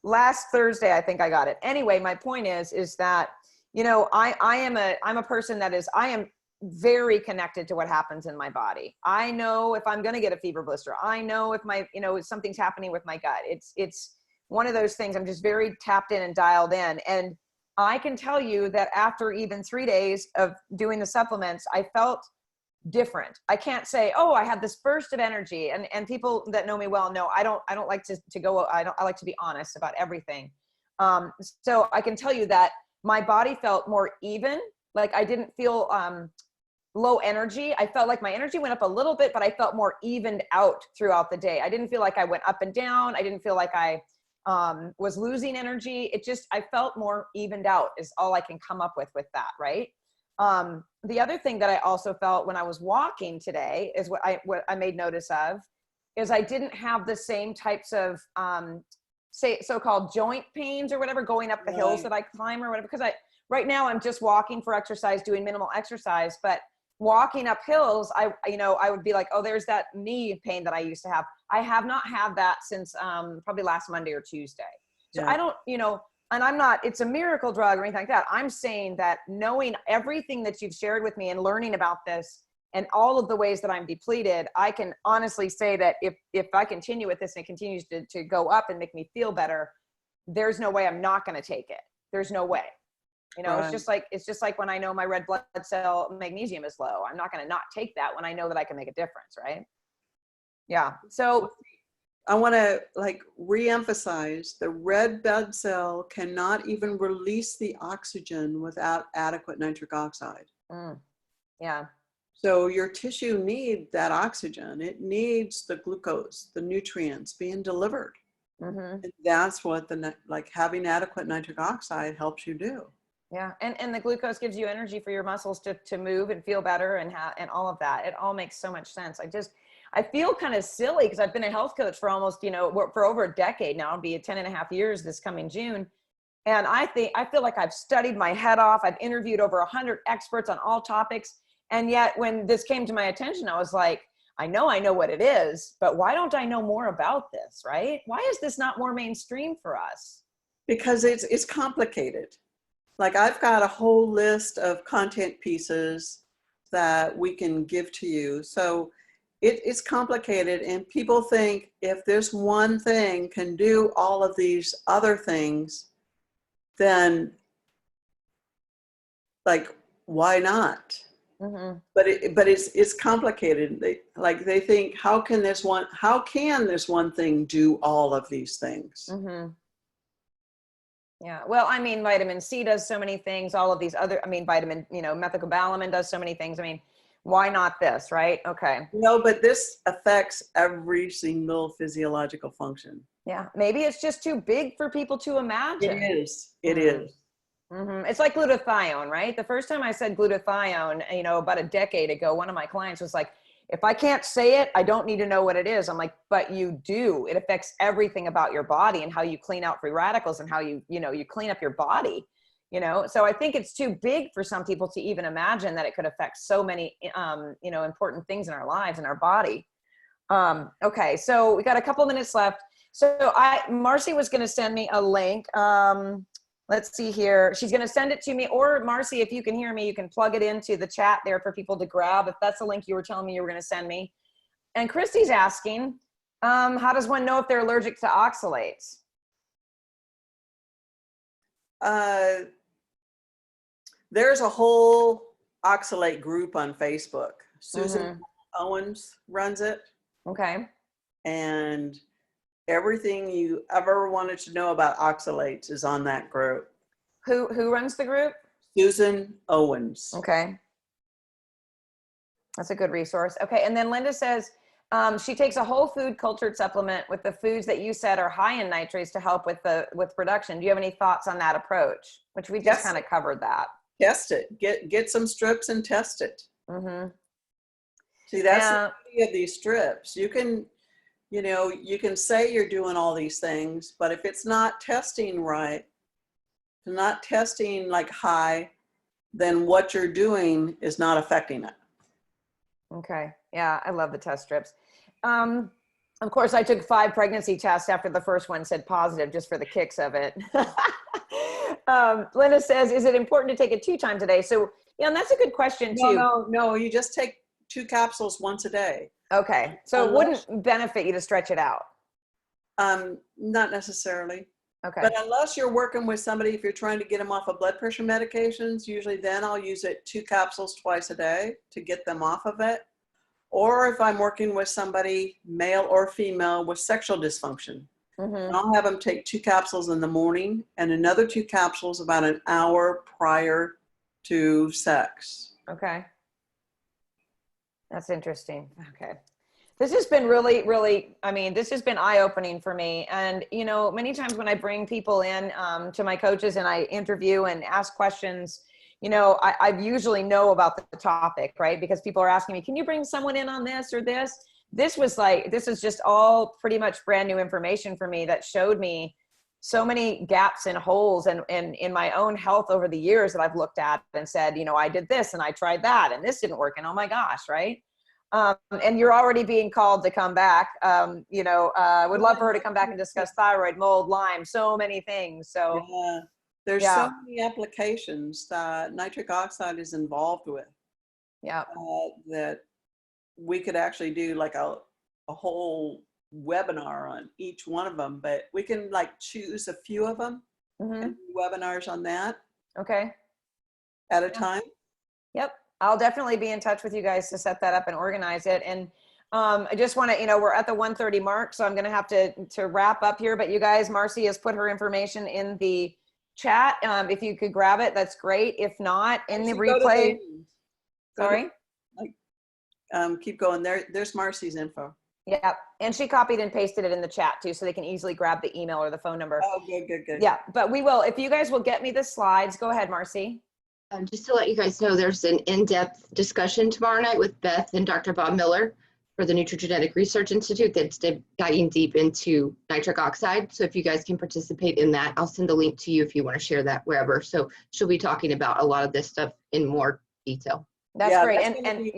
Last Thursday, I think I got it. Anyway, my point is that, you know, I'm a person that I am very connected to what happens in my body. I know if I'm going to get a fever blister. I know if something's happening with my gut. It's one of those things. I'm just very tapped in and dialed in. And I can tell you that after even 3 days of doing the supplements, I felt different. I can't say, oh, I had this burst of energy. And people that know me well know I don't like to go. I like to be honest about everything. So I can tell you that my body felt more even. Like I didn't feel low energy. I felt like my energy went up a little bit, but I felt more evened out throughout the day. I didn't feel like I went up and down. I didn't feel like I was losing energy. I felt more evened out is all I can come up with that. Right. The other thing that I also felt when I was walking today is what I made notice of is I didn't have the same types of, so-called joint pains or whatever, going up the hills that I climb or whatever. Because right now I'm just walking for exercise, doing minimal exercise, but walking up hills, I would be like, oh, there's that knee pain that I used to have. I have not had that since probably last Monday or Tuesday. So I don't, and I'm not, it's a miracle drug or anything like that. I'm saying that knowing everything that you've shared with me and learning about this and all of the ways that I'm depleted, I can honestly say that if I continue with this and it continues to go up and make me feel better, there's no way I'm not going to take it. There's no way. You know, Right. it's just like when I know my red blood cell magnesium is low, I'm not going to not take that when I know that I can make a difference. Right. Yeah. So I want to like re-emphasize the red blood cell cannot even release the oxygen without adequate nitric oxide. Yeah. So your tissue needs that oxygen. It needs the glucose, the nutrients being delivered. And that's what like having adequate nitric oxide helps you do. Yeah. And the glucose gives you energy for your muscles to move and feel better and all of that. It all makes so much sense. I feel kind of silly because I've been a health coach for almost, for over a decade now. It'll be 10.5 years this coming June. And I feel like I've studied my head off. I've interviewed over 100 experts on all topics. And yet when this came to my attention, I was like, I know what it is, but why don't I know more about this, right? Why is this not more mainstream for us? Because it's complicated. Like I've got a whole list of content pieces that we can give to you. So it's complicated, and people think if this one thing can do all of these other things, then like, why not? But it's complicated. They think, how can this one thing do all of these things? Yeah. Well, I mean, vitamin C does so many things. All of these other, methylcobalamin does so many things. I mean, why not this, right? Okay. No, but this affects every single physiological function. Yeah. Maybe it's just too big for people to imagine. It is. It is. It's like glutathione, right? The first time I said glutathione, about a decade ago, one of my clients was like, if I can't say it, I don't need to know what it is. I'm like, but you do. It affects everything about your body and how you clean out free radicals and how you clean up your body, So I think it's too big for some people to even imagine that it could affect so many, important things in our lives and our body. Okay. So we got a couple minutes left. So Marcy was going to send me a link. Let's see here. She's going to send it to me, or Marcy, if you can hear me, you can plug it into the chat there for people to grab. If that's the link you were telling me you were going to send me. And Christy's asking, how does one know if they're allergic to oxalates? There's a whole oxalate group on Facebook. Susan Owens runs it. Okay. And everything you ever wanted to know about oxalates is on that group. Who runs the group? Susan Owens. Okay. That's a good resource. Okay. And then Linda says she takes a whole food cultured supplement with the foods that you said are high in nitrates to help with production. Do you have any thoughts on that approach? Which we just kind of covered that. Test it. Get some strips and test it. See, that's the beauty of these strips. You can say you're doing all these things, but if it's not testing right, not testing like high, then what you're doing is not affecting it. Okay. Yeah. I love the test strips. Of course, I took 5 pregnancy tests after the first one said positive, just for the kicks of it. Linda says, is it important to take it 2 times a day? So, and that's a good question too. No, you just take 2 capsules once a day. Okay. So it wouldn't benefit you to stretch it out. Not necessarily. Okay. But unless you're working with somebody, if you're trying to get them off of blood pressure medications, usually then I'll use it 2 capsules twice a day to get them off of it. Or if I'm working with somebody, male or female, with sexual dysfunction, I'll have them take 2 capsules in the morning and another 2 capsules about an hour prior to sex. Okay. That's interesting. Okay. This has been really, really, this has been eye-opening for me. And, many times when I bring people in to my coaches and I interview and ask questions, I usually know about the topic, right? Because people are asking me, can you bring someone in on this or this? This is just all pretty much brand new information for me that showed me so many gaps and holes and in my own health over the years that I've looked at and said, I did this and I tried that and this didn't work. And oh my gosh, right? And you're already being called to come back. You know, would love for her to come back and discuss thyroid, mold, Lyme, so many things. So Yeah, there's so many applications that nitric oxide is involved with. Yeah. That we could actually do like a whole webinar on each one of them, but we can like choose a few of them and do webinars on that. Okay. At a time. Yep. I'll definitely be in touch with you guys to set that up and organize it. And I just want to, you know, we're at the 1:30 mark, so I'm going to have to wrap up here, but you guys, Marcy has put her information in the chat. If you could grab it, that's great. If not, in the replay. Sorry. Keep going. There's Marcy's info. Yeah, and she copied and pasted it in the chat too, so they can easily grab the email or the phone number. Oh, good. Yeah, but we will, if you guys will get me the slides, go ahead, Marcy. Just to let you guys know, there's an in-depth discussion tomorrow night with Beth and Dr. Bob Miller for the Nutrigenetic Research Institute that's diving deep into nitric oxide. So if you guys can participate in that, I'll send a link to you if you want to share that wherever. So she'll be talking about a lot of this stuff in more detail. That's great. And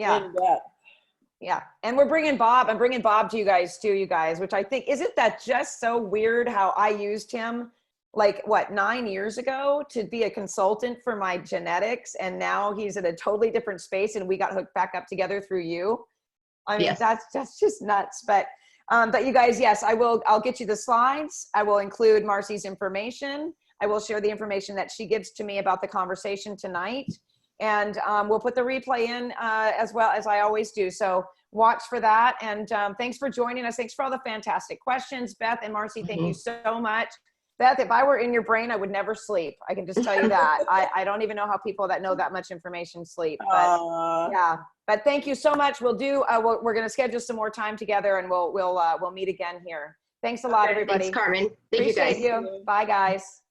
yeah, and we're bringing Bob. I'm bringing Bob to you guys too, you guys, which I think, isn't that just so weird how I used him like what, 9 years ago to be a consultant for my genetics, and now he's in a totally different space and we got hooked back up together through you. I mean, that's just nuts. But you guys, yes, I'll get you the slides. I will include Marcy's information. I will share the information that she gives to me about the conversation tonight. And we'll put the replay in as well, as I always do. So watch for that. And thanks for joining us. Thanks for all the fantastic questions. Beth and Marcy, thank you so much. Beth, if I were in your brain, I would never sleep. I can just tell you that. I don't even know how people that know that much information sleep. But yeah, but thank you so much. We'll do, we're going to schedule some more time together, and we'll meet again here. Thanks a lot, everybody. Thanks, Carmen. Thank Appreciate you guys. Bye, guys.